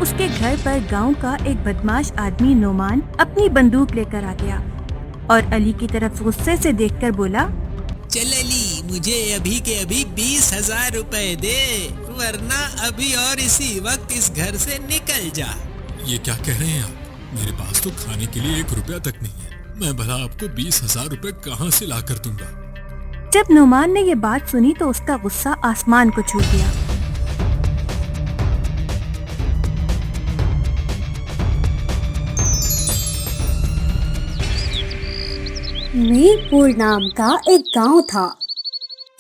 اس کے گھر پر گاؤں کا ایک بدماش آدمی نعمان اپنی بندوق لے کر آ گیا اور علی کی طرف غصے سے دیکھ کر بولا، چل علی، مجھے ابھی کے ابھی 20,000 روپے دے، ورنہ ابھی اور اسی وقت اس گھر سے نکل جا۔ یہ کیا کہہ رہے ہیں آپ؟ میرے پاس تو کھانے کے لیے 1 روپیہ تک نہیں ہے، میں بھلا آپ کو 20,000 روپے کہاں سے لا کر دوں گا؟ جب نعمان نے یہ بات سنی تو اس کا غصہ آسمان کو چھو گیا۔ میر پور نام کا ایک گاؤں تھا۔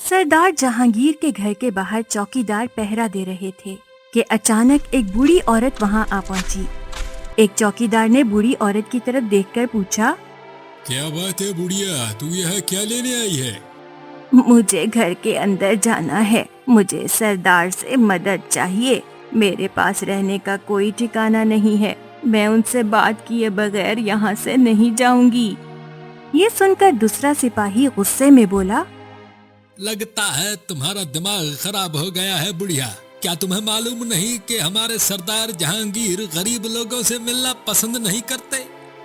سردار جہانگیر کے گھر کے باہر چوکیدار پہرا دے رہے تھے کہ اچانک ایک بوڑھی عورت وہاں آ پہنچی۔ ایک چوکیدار نے بوڑھی عورت کی طرف دیکھ کر پوچھا، کیا بات ہے بڑھیا، تو یہاں کیا لینے آئی ہے؟ مجھے گھر کے اندر جانا ہے، مجھے سردار سے مدد چاہیے، میرے پاس رہنے کا کوئی ٹھکانہ نہیں ہے، میں ان سے بات کیے بغیر یہاں سے نہیں جاؤں گی۔ یہ سن کر دوسرا سپاہی غصے میں بولا، لگتا ہے تمہارا دماغ خراب ہو گیا ہے بڑھیا، کیا تمہیں معلوم نہیں کہ ہمارے سردار جہانگیر غریب لوگوں سے ملنا پسند نہیں کرتے؟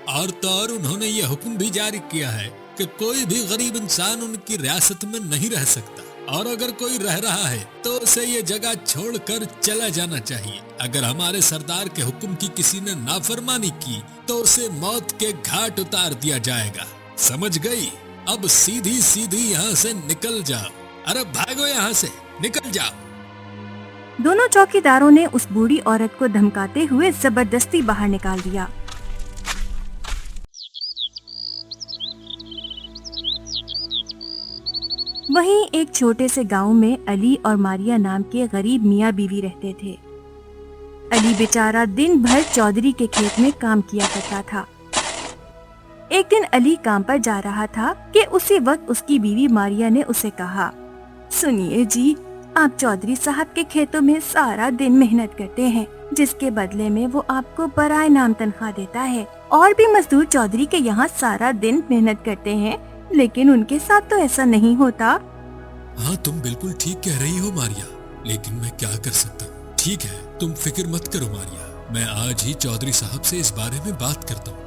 اور تو اور انہوں نے یہ حکم بھی جاری کیا ہے کہ کوئی بھی غریب انسان ان کی ریاست میں نہیں رہ سکتا، اور اگر کوئی رہ رہا ہے تو اسے یہ جگہ چھوڑ کر چلا جانا چاہیے۔ اگر ہمارے سردار کے حکم کی کسی نے نافرمانی کی تو اسے موت کے گھاٹ اتار دیا جائے گا، سمجھ گئی؟ اب سیدھی سیدھی یہاں سے نکل جاؤ، ارے بھاگو یہاں سے، نکل جاؤ۔ دونوں چوکیداروں نے اس بوڑھی عورت کو دھمکاتے ہوئے زبردستی باہر نکال دیا۔ وہیں ایک چھوٹے سے گاؤں میں علی اور ماریا نام کے غریب میاں بیوی رہتے تھے۔ علی بیچارہ دن بھر چودھری کے کھیت میں کام کیا کرتا تھا۔ ایک دن علی کام پر جا رہا تھا کہ اسی وقت اس کی بیوی ماریا نے اسے کہا، سنیے جی، آپ چودھری صاحب کے کھیتوں میں سارا دن محنت کرتے ہیں، جس کے بدلے میں وہ آپ کو برائے نام تنخواہ دیتا ہے، اور بھی مزدور چودھری کے یہاں سارا دن محنت کرتے ہیں، لیکن ان کے ساتھ تو ایسا نہیں ہوتا۔ ہاں تم بالکل ٹھیک کہہ رہی ہو ماریا، لیکن میں کیا کر سکتا ہوں؟ ٹھیک ہے، تم فکر مت کرو ماریا، میں آج ہی چودھری صاحب سے اس بارے میں بات کرتا ہوں۔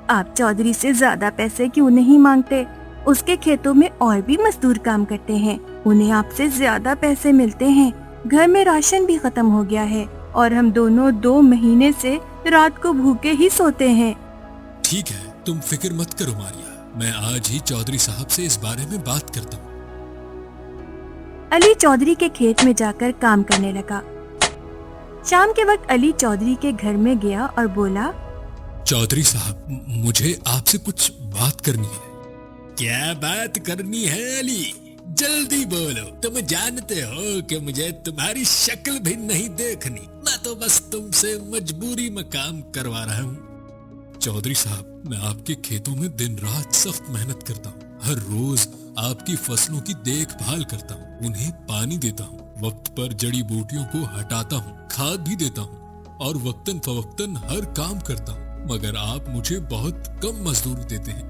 آپ چودھری سے زیادہ پیسے کیوں نہیں مانگتے؟ اس کے کھیتوں میں اور بھی مزدور کام کرتے ہیں، انہیں آپ سے زیادہ پیسے ملتے ہیں، گھر میں راشن بھی ختم ہو گیا ہے، اور ہم دونوں 2 مہینے سے رات کو بھوکے ہی سوتے ہیں۔ ٹھیک ہے، تم فکر مت کرو ماریا، میں آج ہی چودھری صاحب سے اس بارے میں بات کرتا ہوں۔ علی چودھری کے کھیت میں جا کر کام کرنے لگا۔ شام کے وقت علی چودھری کے گھر میں گیا اور بولا، چودھری صاحب، مجھے آپ سے کچھ بات کرنی ہے۔ کیا بات کرنی ہے علی؟ جلدی بولو، تم جانتے ہو کہ مجھے تمہاری شکل بھی نہیں دیکھنی، میں تو بس تم سے مجبوری میں کام کروا رہا ہوں۔ چودھری صاحب، میں آپ کے کھیتوں میں دن رات سخت محنت کرتا ہوں، ہر روز آپ کی فصلوں کی دیکھ بھال کرتا ہوں، انہیں پانی دیتا ہوں، وقت پر جڑی بوٹیوں کو ہٹاتا ہوں، کھاد بھی دیتا ہوں، اور وقتاً فوقتاً ہر کام کرتا ہوں، مگر آپ مجھے بہت کم مزدوری دیتے ہیں۔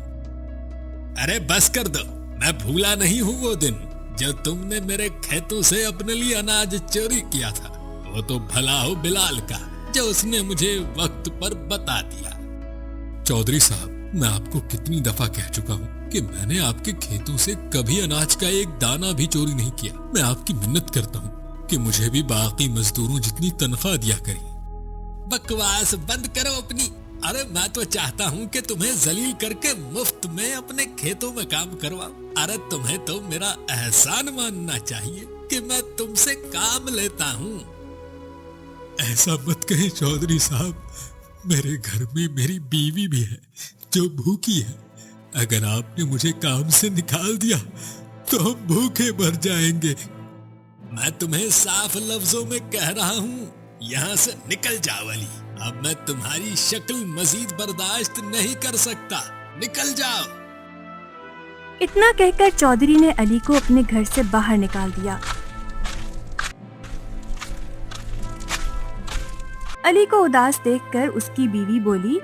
ارے بس کر دو، میں بھولا نہیں ہوں وہ دن جو تم نے میرے کھیتوں سے اپنے لیے اناج چوری کیا تھا، وہ تو بھلا ہو بلال کا جو اس نے مجھے وقت پر بتا دیا۔ چودھری صاحب، میں آپ کو کتنی دفعہ کہہ چکا ہوں کہ میں نے آپ کے کھیتوں سے کبھی اناج کا ایک دانہ بھی چوری نہیں کیا، میں آپ کی منت کرتا ہوں کہ مجھے بھی باقی مزدوروں جتنی تنخواہ دیا کریں۔ بکواس بند کرو اپنی، ارے میں تو چاہتا ہوں کہ تمہیں ذلیل کر کے مفت میں اپنے کھیتوں میں کام کرواؤں، ارے تمہیں تو میرا احسان ماننا چاہیے کہ میں تم سے کام لیتا ہوں۔ ایسا مت کہیں چودھری صاحب، میرے گھر میں میری بیوی بھی ہے جو بھوکی ہے، اگر آپ نے مجھے کام سے نکال دیا تو ہم بھوکے مر جائیں گے۔ میں تمہیں صاف لفظوں میں کہہ رہا ہوں، یہاں سے نکل جاؤ علی، اب میں تمہاری شکل مزید برداشت نہیں کر سکتا، نکل جاؤ۔ اتنا کہہ کر چودھری نے علی کو اپنے گھر سے باہر نکال دیا۔ علی کو اداس دیکھ کر اس کی بیوی بولی،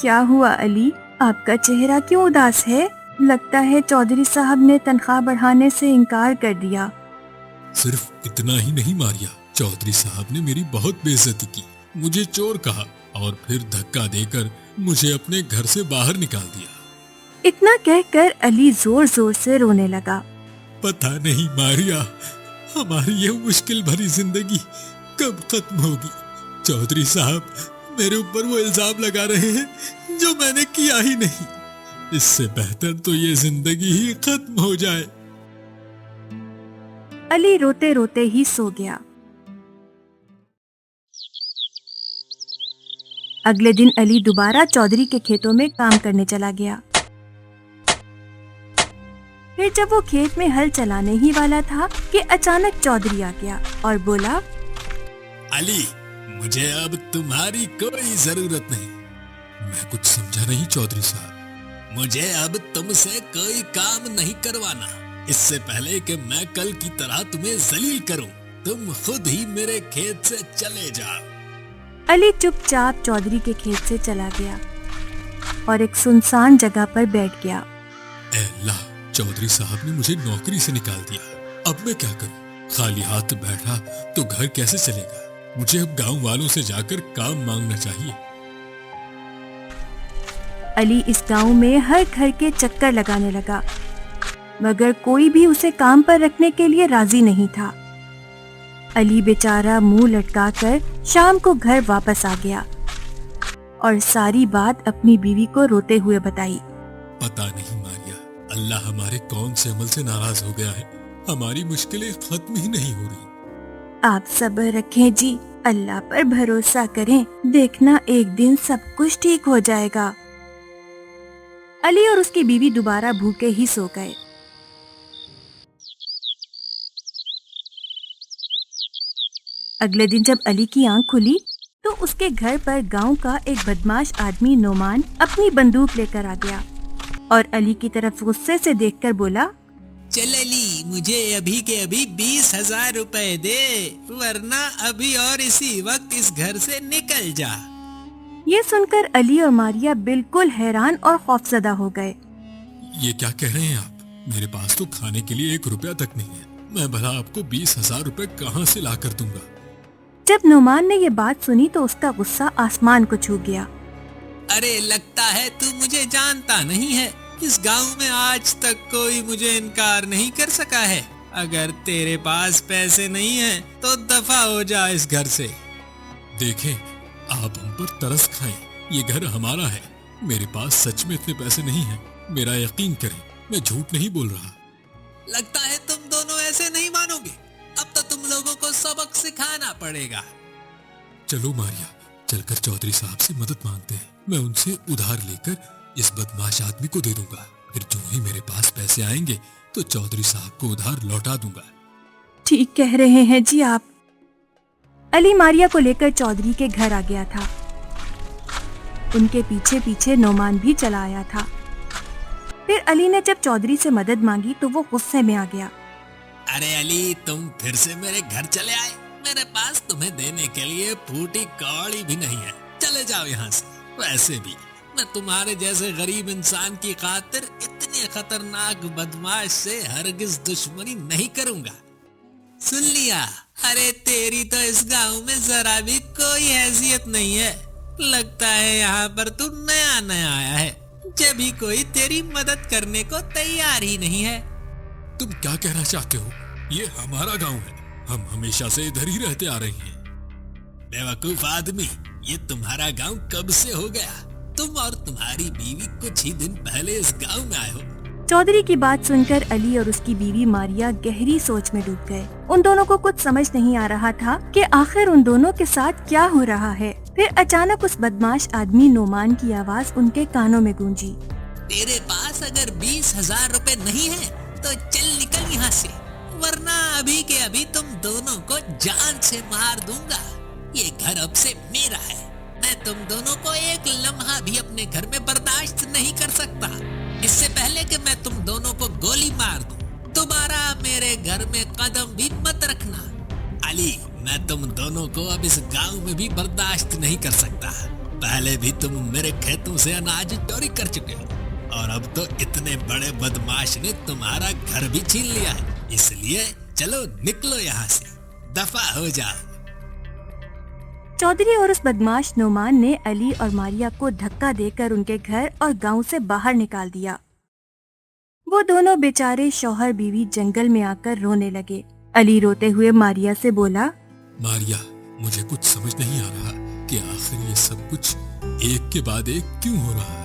کیا ہوا علی، آپ کا چہرہ کیوں اداس ہے؟ لگتا ہے چودھری صاحب نے تنخواہ بڑھانے سے انکار کر دیا۔ صرف اتنا ہی نہیں ماریا، چودھری صاحب نے میری بہت بے عزتی کی، مجھے چور کہا اور پھر دھکا دے کر مجھے اپنے گھر سے باہر نکال دیا۔ اتنا کہہ کر علی زور زور سے رونے لگا۔ پتہ نہیں ماریا، ہماری یہ مشکل بھری زندگی کب ختم ہوگی؟ چودھری صاحب میرے اوپر وہ الزام لگا رہے ہیں جو میں نے کیا ہی نہیں۔ اس سے بہتر تو یہ زندگی ہی ختم ہو جائے۔ علی روتے روتے ہی سو گیا۔ اگلے دن علی دوبارہ چودھری کے کھیتوں میں کام کرنے چلا گیا۔ پھر جب وہ کھیت میں ہل چلانے ہی والا تھا کہ اچانک چودھری آ گیا اور بولا، علی، مجھے اب تمہاری کوئی ضرورت نہیں۔ میں کچھ سمجھا نہیں چودھری صاحب۔ مجھے اب تم سے کوئی کام نہیں کروانا۔ اس سے پہلے کہ میں کل کی طرح تمہیں ذلیل کروں، تم خود ہی میرے کھیت سے چلے جاؤ۔ علی چپ چاپ چودھری کے کھیت سے چلا گیا اور ایک سنسان جگہ پر بیٹھ گیا۔ اے اللہ، چودھری صاحب نے مجھے نوکری سے نکال دیا، اب میں کیا کروں؟ خالی ہاتھ بیٹھا تو گھر کیسے چلے گا؟ مجھے اب گاؤں والوں سے جا کر کام مانگنا چاہیے۔ علی اس گاؤں میں ہر گھر کے چکر لگانے لگا، مگر کوئی بھی اسے کام پر رکھنے کے لیے راضی نہیں تھا۔ علی بیچارہ منہ لٹکا کر شام کو گھر واپس آ گیا اور ساری بات اپنی بیوی کو روتے ہوئے بتائی۔ پتہ نہیں ماریا، اللہ ہمارے کون سے عمل سے ناراض ہو گیا ہے، ہماری مشکلیں ختم ہی نہیں ہو رہی۔ آپ صبر رکھیں جی، اللہ پر بھروسہ کریں، دیکھنا ایک دن سب کچھ ٹھیک ہو جائے گا۔ علی اور اس کی بیوی دوبارہ بھوکے ہی سو گئے۔ اگلے دن جب علی کی آنکھ کھلی تو اس کے گھر پر گاؤں کا ایک بدماش آدمی نعمان اپنی بندوق لے کر آ گیا اور علی کی طرف غصے سے دیکھ کر بولا، چل علی، مجھے ابھی کے ابھی 20,000 روپے دے، ورنہ ابھی اور اسی وقت اس گھر سے نکل جا۔ یہ سن کر علی اور ماریا بالکل حیران اور خوفزدہ ہو گئے۔ یہ کیا کہہ رہے ہیں آپ؟ میرے پاس تو کھانے کے لیے 1 روپیہ تک نہیں ہے، میں بھلا آپ کو 20,000 روپے کہاں سے لا کر دوں گا؟ جب نعمان نے یہ بات سنی تو اس کا غصہ آسمان کو چھو گیا۔ ارے لگتا ہے تو مجھے جانتا نہیں ہے، اس گاؤں میں آج تک کوئی مجھے انکار نہیں کر سکا ہے۔ اگر تیرے پاس پیسے نہیں ہیں تو دفع ہو جا اس گھر سے۔ دیکھیں، آپ ہم پر ترس کھائیں، یہ گھر ہمارا ہے، میرے پاس سچ میں اتنے پیسے نہیں ہیں، میرا یقین کریں، میں جھوٹ نہیں بول رہا۔ لگتا ہے تم دونوں ایسے نہیں مانو گے، اب تو تم لوگوں کو سبق سکھانا پڑے گا۔ چلو ماریا، چل کر چودھری صاحب سے مدد مانگتے ہیں، میں ان سے ادھار لے کر اس بدماش آدمی کو دے دوں گا، پھر جو ہی میرے پاس پیسے آئیں گے تو چودھری صاحب کو ادھار لوٹا دوں گا۔ ٹھیک کہہ رہے ہیں جی آپ۔ علی ماریا کو لے کر چودھری کے گھر آ گیا تھا، ان کے پیچھے پیچھے نعمان بھی چلا آیا تھا۔ پھر علی نے جب چودھری سے مدد مانگی تو وہ غصے میں آ گیا۔ ارے علی، تم پھر سے میرے گھر چلے آئے، میرے پاس تمہیں دینے کے لیے پھوٹی کوڑی بھی نہیں ہے، چلے جاؤ یہاں سے۔ ویسے بھی میں تمہارے جیسے غریب انسان کی خاطر اتنے خطرناک بدماش سے ہرگز دشمنی نہیں کروں گا۔ سن لیا؟ ارے تیری تو اس گاؤں میں ذرا بھی کوئی حیثیت نہیں ہے، لگتا ہے یہاں پر تو نیا نیا آیا ہے، جبھی کوئی تیری مدد کرنے کو تیار ہی نہیں ہے۔ تم کیا کہنا چاہتے ہو؟ یہ ہمارا گاؤں ہے، ہم ہمیشہ سے ادھر ہی رہتے آ رہے ہیں۔ بیوقوف آدمی، یہ تمہارا گاؤں کب سے ہو گیا؟ تم اور تمہاری بیوی کچھ ہی دن پہلے اس گاؤں میں آئے ہو۔ چودھری کی بات سن کر علی اور اس کی بیوی ماریا گہری سوچ میں ڈوب گئے۔ ان دونوں کو کچھ سمجھ نہیں آ رہا تھا کہ آخر ان دونوں کے ساتھ کیا ہو رہا ہے۔ پھر اچانک اس بدماش آدمی نعمان کی آواز ان کے کانوں میں گونجی۔ تیرے پاس اگر 20,000 روپے نہیں ہیں تو چل نکل یہاں سے، ورنہ ابھی کے ابھی تم دونوں کو جان سے مار دوں گا۔ یہ گھر اب سے میرا ہے، میں تم دونوں کو ایک لمحہ بھی اپنے گھر میں برداشت نہیں کر سکتا۔ اس سے پہلے کہ میں تم دونوں کو گولی مار دوں، دوبارہ میرے گھر میں قدم بھی مت رکھنا۔ علی، میں تم دونوں کو اب اس گاؤں میں بھی برداشت نہیں کر سکتا۔ پہلے بھی تم میرے کھیتوں سے اناج چوری کر چکے ہو، اور اب تو اتنے بڑے بدماش نے تمہارا گھر بھی چھین لیا ہے، اس لیے चलो निकलो यहाँ से, दफा हो जाओ। चौधरी और उस बदमाश नोमान ने अली और मारिया को धक्का देकर उनके घर और गांव से बाहर निकाल दिया। वो दोनों बेचारे शौहर बीवी जंगल में आकर रोने लगे। अली रोते हुए मारिया से बोला, मारिया, मुझे कुछ समझ नहीं आ रहा कि आखिर ये सब कुछ एक के बाद एक क्यों हो रहा है।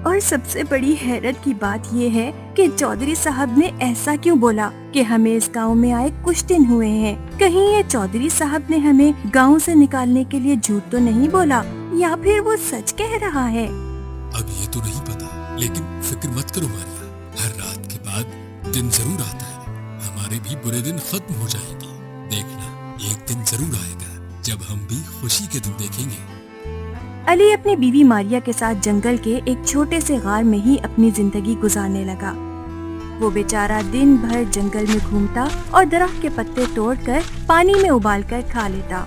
और सबसे बड़ी हैरत की बात ये है कि चौधरी साहब ने ऐसा क्यों बोला कि हमें इस गांव में आए कुछ दिन हुए हैं। कहीं ये चौधरी साहब ने हमें गांव से निकालने के लिए झूठ तो नहीं बोला, या फिर वो सच कह रहा है। अब ये तो नहीं पता, लेकिन फिक्र मत करो मारिया, हर रात के बाद दिन जरूर आता है। हमारे भी बुरे दिन खत्म हो जाएंगे। देखना, एक दिन जरूर आएगा जब हम भी खुशी के दिन देखेंगे। अली अपनी बीवी मारिया के साथ जंगल के एक छोटे से गार में ही अपनी जिंदगी गुजारने लगा। वो बेचारा दिन भर जंगल में घूमता और दरख्त के पत्ते तोड़कर पानी में उबालकर खा लेता।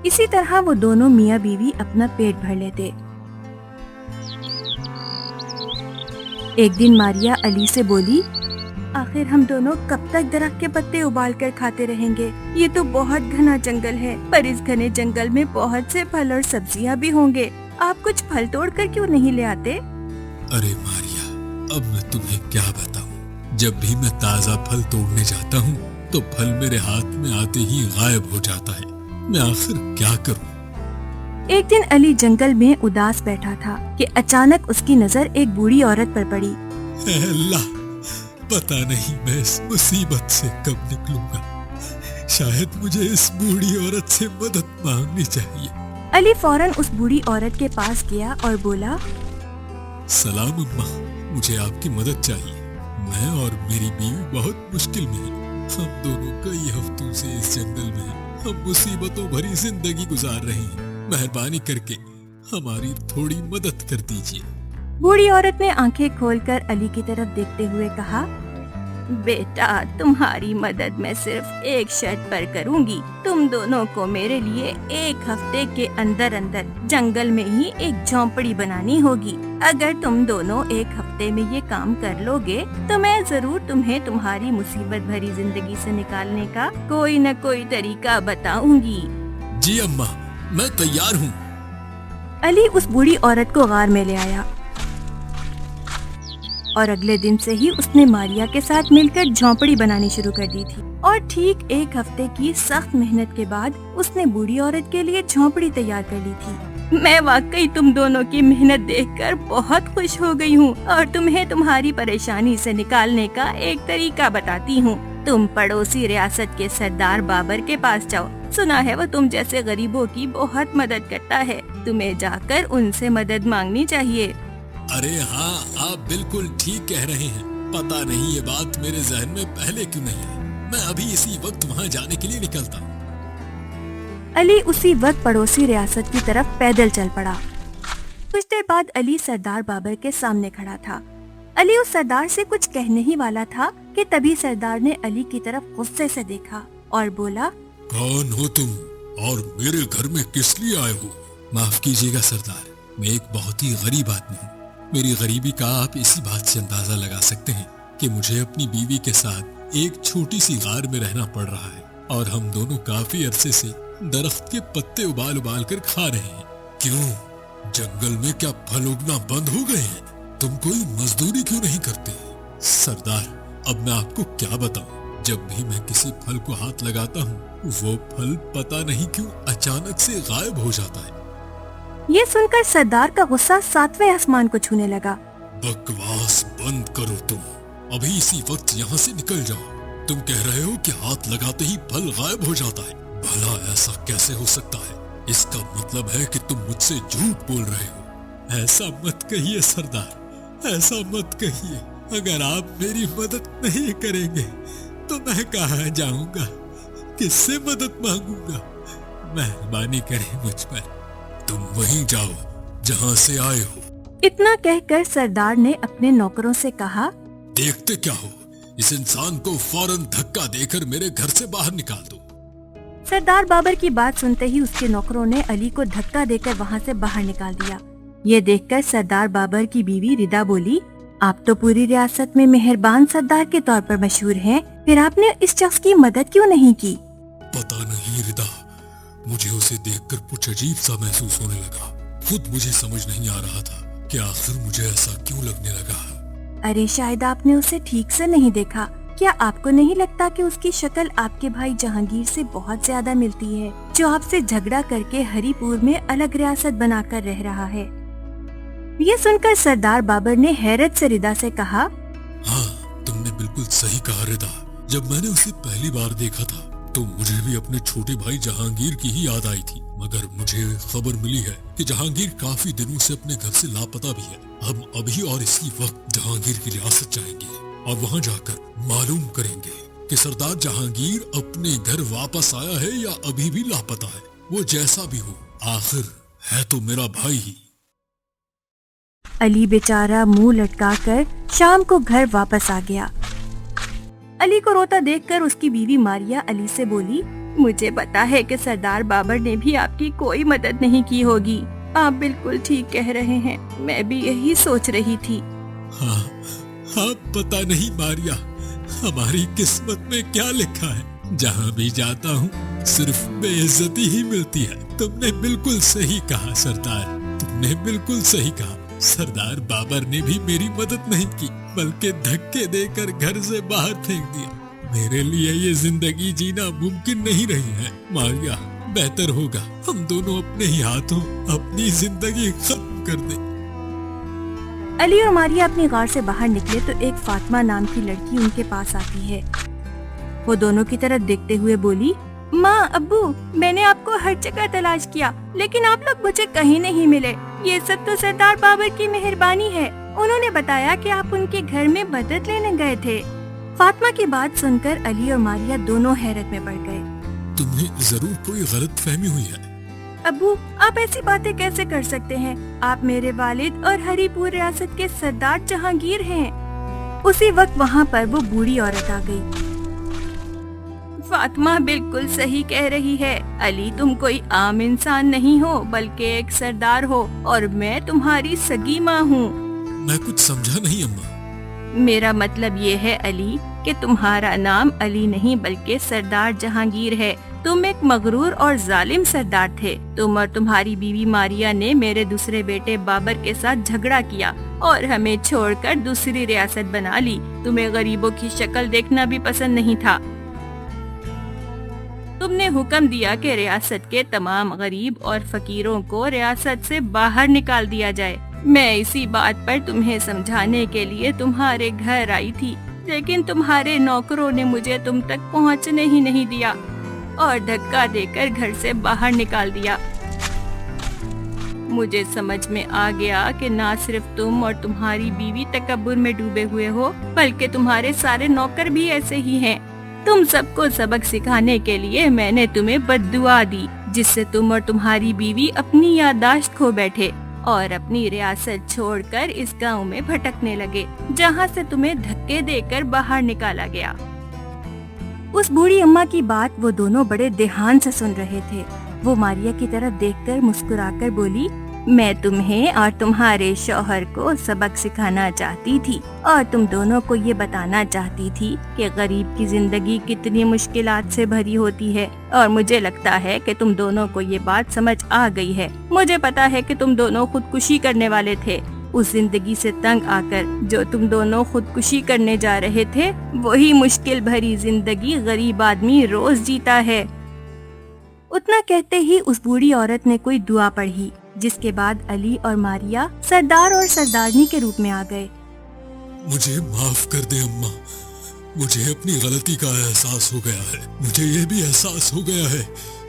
इसी तरह वो दोनों मियाँ बीवी अपना पेट भर लेते। एक दिन मारिया अली से बोली, आखिर हम दोनों कब तक दरख्त के पत्ते उबाल कर खाते रहेंगे? ये तो बहुत घना जंगल है, पर इस घने जंगल में बहुत से फल और सब्जियां भी होंगे। आप कुछ फल तोड़ कर क्यों नहीं ले आते? अरे मारिया, अब मैं तुम्हें क्या बताऊं? जब भी मैं ताज़ा फल तोड़ने जाता हूं, तो फल मेरे हाथ में आते ही गायब हो जाता है। मैं आखिर क्या करूं? एक दिन अली जंगल में उदास बैठा था कि अचानक उसकी नजर एक बूढ़ी औरत पर पड़ी। अल्लाह, पता नहीं मैं इस मुसीबत से कब निकलूंगा। शायद मुझे इस बूढ़ी औरत से मदद मांगनी चाहिए। अली फौरन उस बूढ़ी औरत के पास गया और बोला, सलाम अम्मा, मुझे आपकी मदद चाहिए। मैं और मेरी बीवी बहुत मुश्किल में हैं। हम दोनों कई हफ्तों से इस जंगल में हम मुसीबतों भरी जिंदगी गुजार रहे हैं। मेहरबानी करके हमारी थोड़ी मदद कर दीजिए। बूढ़ी औरत ने आंखें खोलकर अली की तरफ देखते हुए कहा, बेटा, तुम्हारी मदद मैं सिर्फ एक शर्त पर करूंगी। तुम दोनों को मेरे लिए एक हफ्ते के अंदर अंदर जंगल में ही एक झोंपड़ी बनानी होगी। अगर तुम दोनों एक हफ्ते में ये काम कर लोगे तो मैं जरूर तुम्हें तुम्हारी मुसीबत भरी जिंदगी से निकालने का कोई न कोई तरीका बताऊंगी। जी अम्मा, मैं तैयार हूँ। अली उस बूढ़ी औरत को गार में ले आया और अगले दिन से ही उसने मारिया के साथ मिलकर झोंपड़ी बनानी शुरू कर दी थी। और ठीक एक हफ्ते की सख्त मेहनत के बाद उसने बूढ़ी औरत के लिए झोंपड़ी तैयार कर ली थी। मैं वाकई तुम दोनों की मेहनत देखकर बहुत खुश हो गई हूँ और तुम्हें तुम्हारी परेशानी से निकालने का एक तरीका बताती हूँ। तुम पड़ोसी रियासत के सरदार बाबर के पास जाओ। सुना है वो तुम जैसे गरीबों की बहुत मदद करता है। तुम्हें जाकर उनसे मदद मांगनी चाहिए। अरे हाँ, आप बिल्कुल ठीक कह रहे हैं। पता नहीं ये बात मेरे जहन में पहले क्यों नहीं आई। मैं अभी इसी वक्त वहाँ जाने के लिए निकलता हूँ। अली उसी वक्त पड़ोसी रियासत की तरफ पैदल चल पड़ा। कुछ देर बाद अली सरदार बाबर के सामने खड़ा था। अली उस सरदार से कुछ कहने ही वाला था कि तभी सरदार ने अली की तरफ गुस्से से देखा और बोला, कौन हो तुम और मेरे घर में किस लिए आए हो? माफ कीजिएगा सरदार, मैं एक बहुत ही गरीब आदमी हूँ। मेरी गरीबी का आप इसी बात से अंदाजा लगा सकते हैं कि मुझे अपनी बीवी के साथ एक छोटी सी गार में रहना पड़ रहा है और हम दोनों काफी अरसे से दरख्त के पत्ते उबाल उबाल कर खा रहे हैं। क्यों, जंगल में क्या फल उगना बंद हो गए हैं? तुम कोई मजदूरी क्यों नहीं करते? सरदार, अब मैं आपको क्या बताऊं, जब भी मैं किसी फल को हाथ लगाता हूँ वो फल पता नहीं क्यों अचानक से गायब हो जाता है। ये सुनकर सरदार का गुस्सा सातवें आसमान को छूने लगा। बकवास बंद करो तुम, अभी इसी वक्त यहाँ से निकल जाओ। तुम कह रहे हो कि हाथ लगाते ही फल गायब हो जाता है। भला ऐसा कैसे हो सकता है? इसका मतलब है कि तुम मुझसे झूठ बोल रहे हो। ऐसा मत कहिए सरदार, ऐसा मत कहिए। अगर आप मेरी मदद नहीं करेंगे तो मैं कहाँ जाऊंगा, किससे मदद मांगूंगा? मेहरबानी करें मुझ पर, तुम वहीं जाओ जहाँ से आए हो। इतना कहकर सरदार ने अपने नौकरों से कहा, देखते क्या हो, इस इंसान को फौरन धक्का देकर मेरे घर से बाहर निकाल दो। सरदार बाबर की बात सुनते ही उसके नौकरों ने अली को धक्का देकर वहाँ से बाहर निकाल दिया। ये देखकर सरदार बाबर की बीवी रिदा बोली, आप तो पूरी रियासत में मेहरबान सरदार के तौर पर मशहूर हैं, फिर आपने इस शख्स की मदद क्यों नहीं की? पता नहीं रिदा, मुझे उसे देखकर कुछ अजीब सा महसूस होने लगा। खुद मुझे समझ नहीं आ रहा था कि आखिर मुझे ऐसा क्यों लगने लगा। अरे शायद आपने उसे ठीक से नहीं देखा। क्या आपको नहीं लगता कि उसकी शक्ल आपके भाई जहांगीर से बहुत ज्यादा मिलती है, जो आपसे झगड़ा करके हरिपुर में अलग रियासत बनाकर रह रहा है? ये सुनकर सरदार बाबर ने हैरत से रिदा से कहा, हाँ, तुमने बिल्कुल सही कहा रिदा। जब मैंने उसे पहली बार देखा था तो मुझे भी अपने छोटे भाई जहांगीर की ही याद आई थी, मगर मुझे खबर मिली है कि जहांगीर काफी दिनों से अपने घर से लापता भी है। हम अभी और इसी वक्त जहांगीर की रियासत जाएंगे और वहाँ जाकर मालूम करेंगे कि सरदार जहांगीर अपने घर वापस आया है या अभी भी लापता है। वो जैसा भी हो, आखिर है तो मेरा भाई ही। अली बेचारा मुंह लटकाकर शाम को घर वापस आ गया। अली को रोता देखकर उसकी बीवी मारिया अली से बोली, मुझे पता है कि सरदार बाबर ने भी आपकी कोई मदद नहीं की होगी। आप बिल्कुल ठीक कह रहे हैं, मैं भी यही सोच रही थी। हाँ, पता नहीं मारिया, हमारी किस्मत में क्या लिखा है। जहाँ भी जाता हूँ सिर्फ बेइज्जती ही मिलती है। तुमने बिल्कुल सही कहा सरदार, तुमने बिल्कुल सही कहा। सरदार बाबर ने भी मेरी मदद नहीं की, बल्कि धक्के देकर घर से बाहर फेंक दिया। मेरे लिए ये जिंदगी जीना मुमकिन नहीं रही है मारिया। बेहतर होगा हम दोनों अपने ही हाथों अपनी जिंदगी खत्म कर दें। अली और मारिया अपनी गार से बाहर निकले तो एक फातिमा नाम की लड़की उनके पास आती है। वो दोनों की तरफ देखते हुए बोली, माँ, अब्बू, मैंने आपको हर जगह तलाश किया, लेकिन आप लोग मुझे कहीं नहीं मिले। ये सब तो सरदार बाबर की मेहरबानी है। उन्होंने बताया कि आप उनके घर में मदद लेने गए थे। फातिमा की बात सुनकर अली और मारिया दोनों हैरत में पड़ गए। तुम्हें जरूर कोई गलत फहमी हुई है। अब्बू, आप ऐसी बातें कैसे कर सकते हैं? आप मेरे वालिद और हरिपुर रियासत के सरदार जहांगीर हैं। उसी वक्त वहाँ पर वो बूढ़ी औरत आ गई। फातिमा बिल्कुल सही कह रही है। अली, तुम कोई आम इंसान नहीं हो, बल्कि एक सरदार हो, और मैं तुम्हारी सगी माँ हूँ। मैं कुछ समझा नहीं अम्मा। मेरा मतलब ये है अली कि तुम्हारा नाम अली नहीं बल्कि सरदार जहांगीर है। तुम एक मगरूर और जालिम सरदार थे। तुम और तुम्हारी बीवी मारिया ने मेरे दूसरे बेटे बाबर के साथ झगड़ा किया और हमें छोड़कर दूसरी रियासत बना ली। तुम्हें गरीबों की शक्ल देखना भी पसंद नहीं था। तुमने हुक्म दिया कि रियासत के तमाम गरीब और फकीरों को रियासत से बाहर निकाल दिया जाए। मैं इसी बात पर तुम्हें समझाने के लिए तुम्हारे घर आई थी, लेकिन तुम्हारे नौकरों ने मुझे तुम तक पहुंचने ही नहीं दिया और धक्का देकर घर से बाहर निकाल दिया। मुझे समझ में आ गया कि ना सिर्फ तुम और तुम्हारी बीवी तकब्बुर में डूबे हुए हो, बल्कि तुम्हारे सारे नौकर भी ऐसे ही हैं। तुम सबको सबक सिखाने के लिए मैंने तुम्हें बद्दुआ दी, जिससे तुम और तुम्हारी बीवी अपनी याददाश्त खो बैठे और अपनी रियासत छोड़कर इस गांव में भटकने लगे, जहां से तुम्हें धक्के देकर बाहर निकाला गया। उस बूढ़ी अम्मा की बात वो दोनों बड़े ध्यान से सुन रहे थे। वो मारिया की तरफ देखकर मुस्कुराकर बोली, मैं तुम्हें और तुम्हारे शौहर को सबक सिखाना चाहती थी और तुम दोनों को ये बताना चाहती थी कि गरीब की जिंदगी कितनी मुश्किलात से भरी होती है, और मुझे लगता है कि तुम दोनों को ये बात समझ आ गई है। मुझे पता है कि तुम दोनों खुदकुशी करने वाले थे। उस जिंदगी से तंग आकर जो तुम दोनों खुदकुशी करने जा रहे थे, वही मुश्किल भरी जिंदगी गरीब आदमी रोज जीता है। उतना कहते ही उस बूढ़ी औरत ने कोई दुआ पढ़ी, जिसके बाद अली और मारिया सरदार और सरदारनी के रूप में आ गए। मुझे माफ कर दे अम्मा, मुझे अपनी गलती का एहसास हो गया है। मुझे ये भी एहसास हो गया है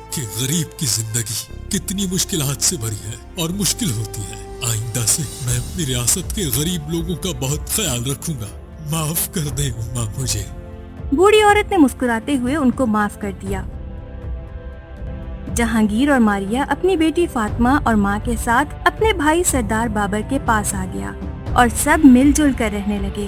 कि गरीब की जिंदगी कितनी मुश्किलात से भरी है और मुश्किल होती है। आइंदा से मैं अपनी रियासत के गरीब लोगों का बहुत ख्याल रखूंगा। माफ कर दे अम्मा मुझे। बूढ़ी औरत ने मुस्कुराते हुए उनको माफ कर दिया। जहांगीर और मारिया अपनी बेटी फातिमा और माँ के साथ अपने भाई सरदार बाबर के पास आ गया और सब मिलजुल कर रहने लगे।